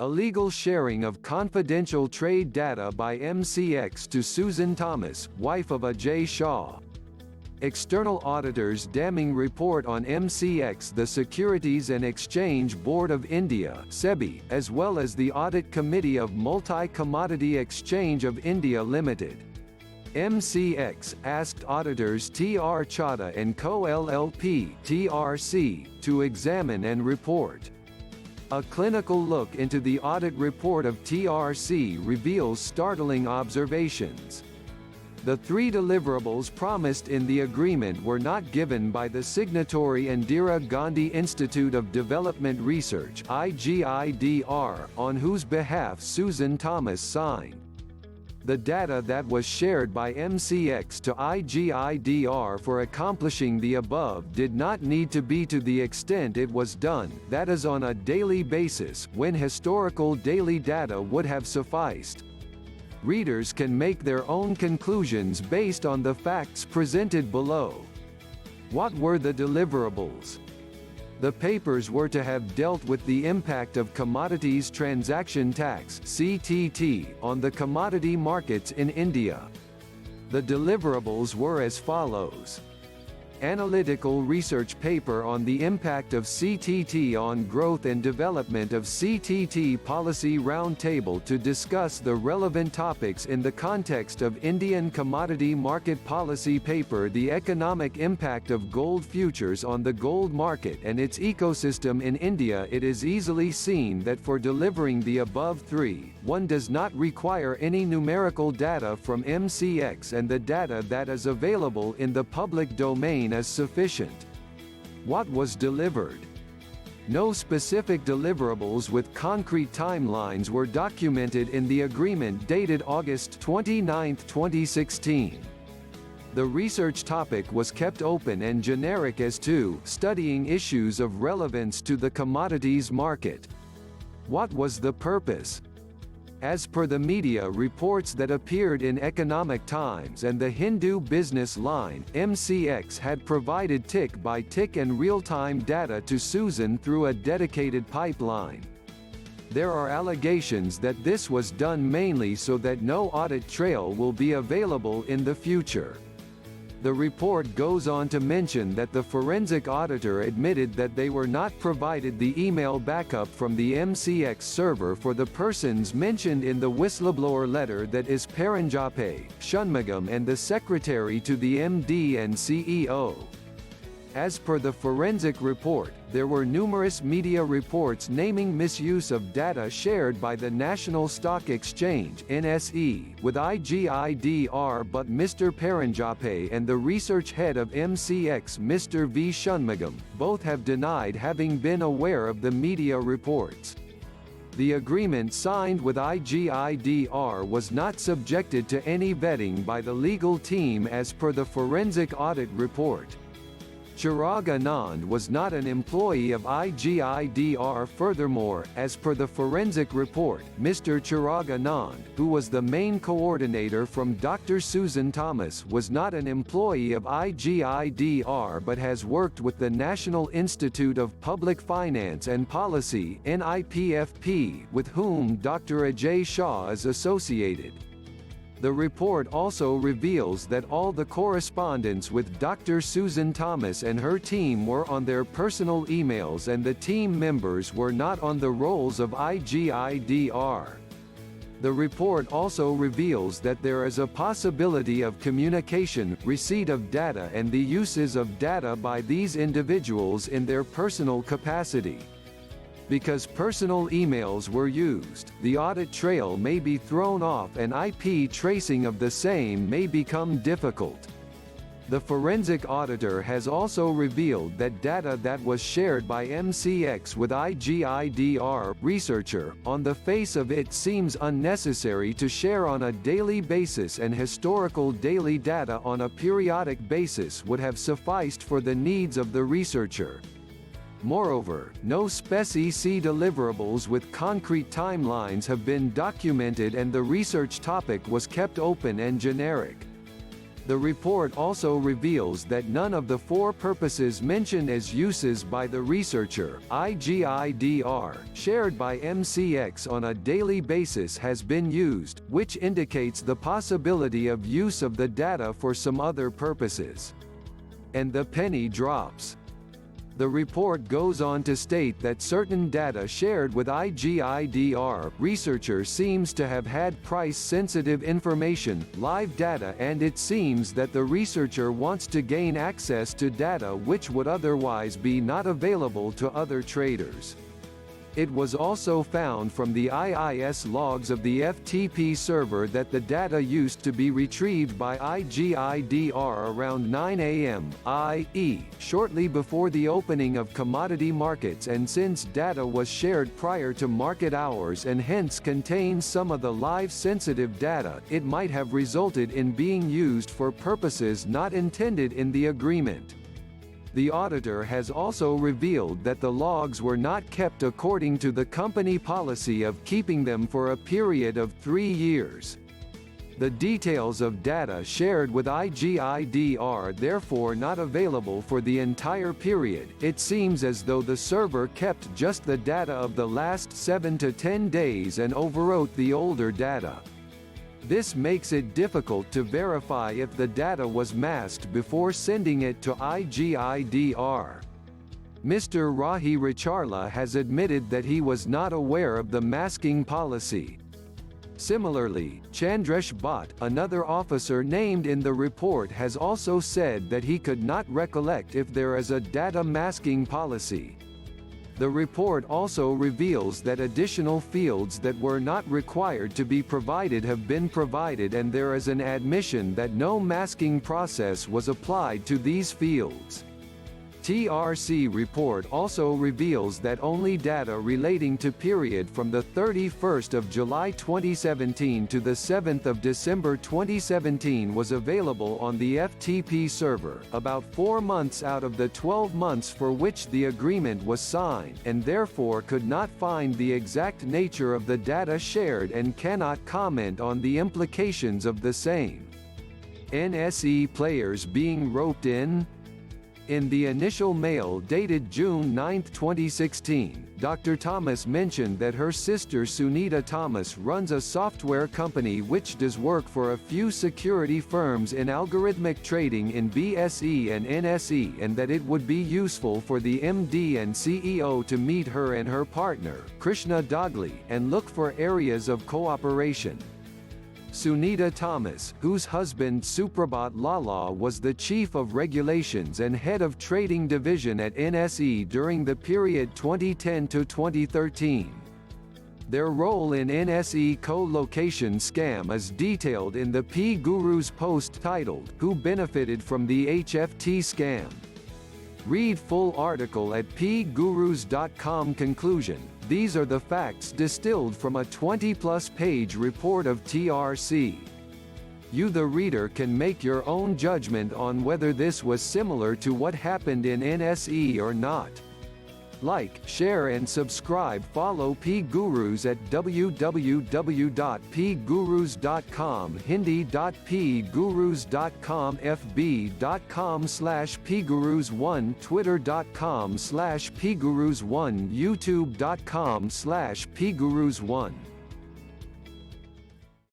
Illegal sharing of confidential trade data by MCX to Susan Thomas, wife of Ajay Shah. External auditors damning report on MCX. The Securities and Exchange Board of India (SEBI), as well as the Audit Committee of Multi-Commodity Exchange of India Limited. MCX asked auditors TR Chadha and Co. LLP (TRC) to examine and report. A clinical look into the audit report of TRC reveals startling observations. The three deliverables promised in the agreement were not given by the signatory Indira Gandhi Institute of Development Research (IGIDR), on whose behalf Susan Thomas signed. The data that was shared by MCX to IGIDR for accomplishing the above did not need to be to the extent it was done, that is on a daily basis, when historical daily data would have sufficed. Readers can make their own conclusions based on the facts presented below. What were the deliverables? The papers were to have dealt with the impact of Commodities Transaction Tax (CTT) on the commodity markets in India. The deliverables were as follows: Analytical research paper on the impact of CTT on growth and development of CTT policy roundtable to discuss the relevant topics in the context of Indian commodity market policy paper. The economic impact of gold futures on the gold market and its ecosystem in India. It is easily seen that for delivering the above three, one does not require any numerical data from MCX, and the data that is available in the public domain is sufficient. What was delivered? No specific deliverables with concrete timelines were documented in the agreement dated August 29, 2016. The research topic was kept open and generic as to studying issues of relevance to the commodities market. What was the purpose? As per the media reports that appeared in Economic Times and the Hindu Business Line, MCX had provided tick-by-tick and real-time data to Susan through a dedicated pipeline. There are allegations that this was done mainly so that no audit trail will be available in the future. The report goes on to mention that the forensic auditor admitted that they were not provided the email backup from the MCX server for the persons mentioned in the whistleblower letter, that is Paranjape, Shanmugam, and the secretary to the MD and CEO. As per the forensic report, there were numerous media reports naming misuse of data shared by the National Stock Exchange (NSE) with IGIDR, but Mr. Paranjape and the research head of MCX, Mr. V. Shanmugam, both have denied having been aware of the media reports. The agreement signed with IGIDR was not subjected to any vetting by the legal team as per the forensic audit report. Chirag Anand was not an employee of IGIDR. Furthermore, as per the forensic report, Mr. Chirag Anand, who was the main coordinator from Dr. Susan Thomas, was not an employee of IGIDR but has worked with the National Institute of Public Finance and Policy (NIPFP), with whom Dr. Ajay Shah is associated. The report also reveals that all the correspondence with Dr. Susan Thomas and her team were on their personal emails, and the team members were not on the rolls of IGIDR. The report also reveals that there is a possibility of communication, receipt of data, and the uses of data by these individuals in their personal capacity. Because personal emails were used, the audit trail may be thrown off and IP tracing of the same may become difficult. The forensic auditor has also revealed that data that was shared by MCX with IGIDR researcher, on the face of it seems unnecessary to share on a daily basis, and historical daily data on a periodic basis would have sufficed for the needs of the researcher. Moreover, no spec-EC deliverables with concrete timelines have been documented, and the research topic was kept open and generic. The report also reveals that none of the 4 purposes mentioned as uses by the researcher, IGIDR, shared by MCX on a daily basis has been used, which indicates the possibility of use of the data for some other purposes. And the penny drops. The report goes on to state that certain data shared with IGIDR researcher seems to have had price-sensitive information, live data, and it seems that the researcher wants to gain access to data which would otherwise be not available to other traders. It was also found from the IIS logs of the FTP server that the data used to be retrieved by IGIDR around 9 a.m., i.e., shortly before the opening of commodity markets, and since data was shared prior to market hours and hence contains some of the live sensitive data, it might have resulted in being used for purposes not intended in the agreement. The auditor has also revealed that the logs were not kept according to the company policy of keeping them for a period of 3 years. The details of data shared with IGIDR are therefore not available for the entire period. It seems as though the server kept just the data of the last 7 to 10 days and overwrote the older data. This makes it difficult to verify if the data was masked before sending it to IGIDR. Mr. Rahi Racharla has admitted that he was not aware of the masking policy. Similarly, Chandresh Bhatt, another officer named in the report, has also said that he could not recollect if there is a data masking policy. The report also reveals that additional fields that were not required to be provided have been provided, and there is an admission that no masking process was applied to these fields. TRC report also reveals that only data relating to period from the 31st of July 2017 to the 7th of December 2017 was available on the FTP server, about 4 months out of the 12 months for which the agreement was signed, and therefore could not find the exact nature of the data shared and cannot comment on the implications of the same. NSE players being roped in? In the initial mail dated June 9, 2016, Dr. Thomas mentioned that her sister Sunita Thomas runs a software company which does work for a few security firms in algorithmic trading in BSE and NSE, and that it would be useful for the MD and CEO to meet her and her partner, Krishna Dagli, and look for areas of cooperation. Sunita Thomas, whose husband Suprabhat Lala was the Chief of Regulations and Head of Trading Division at NSE during the period 2010 to 2013. Their role in NSE co-location scam is detailed in the PGurus post titled, "Who Benefited from the HFT Scam?" Read full article at pgurus.com. Conclusion: these are the facts distilled from a 20-plus page report of TRC. You, the reader, can make your own judgment on whether this was similar to what happened in NSE or not. Like, share and subscribe. Follow PGurus at www.pgurus.com, hindi.pgurus.com, fb.com/pgurus1, twitter.com/pgurus1, youtube.com/pgurus1.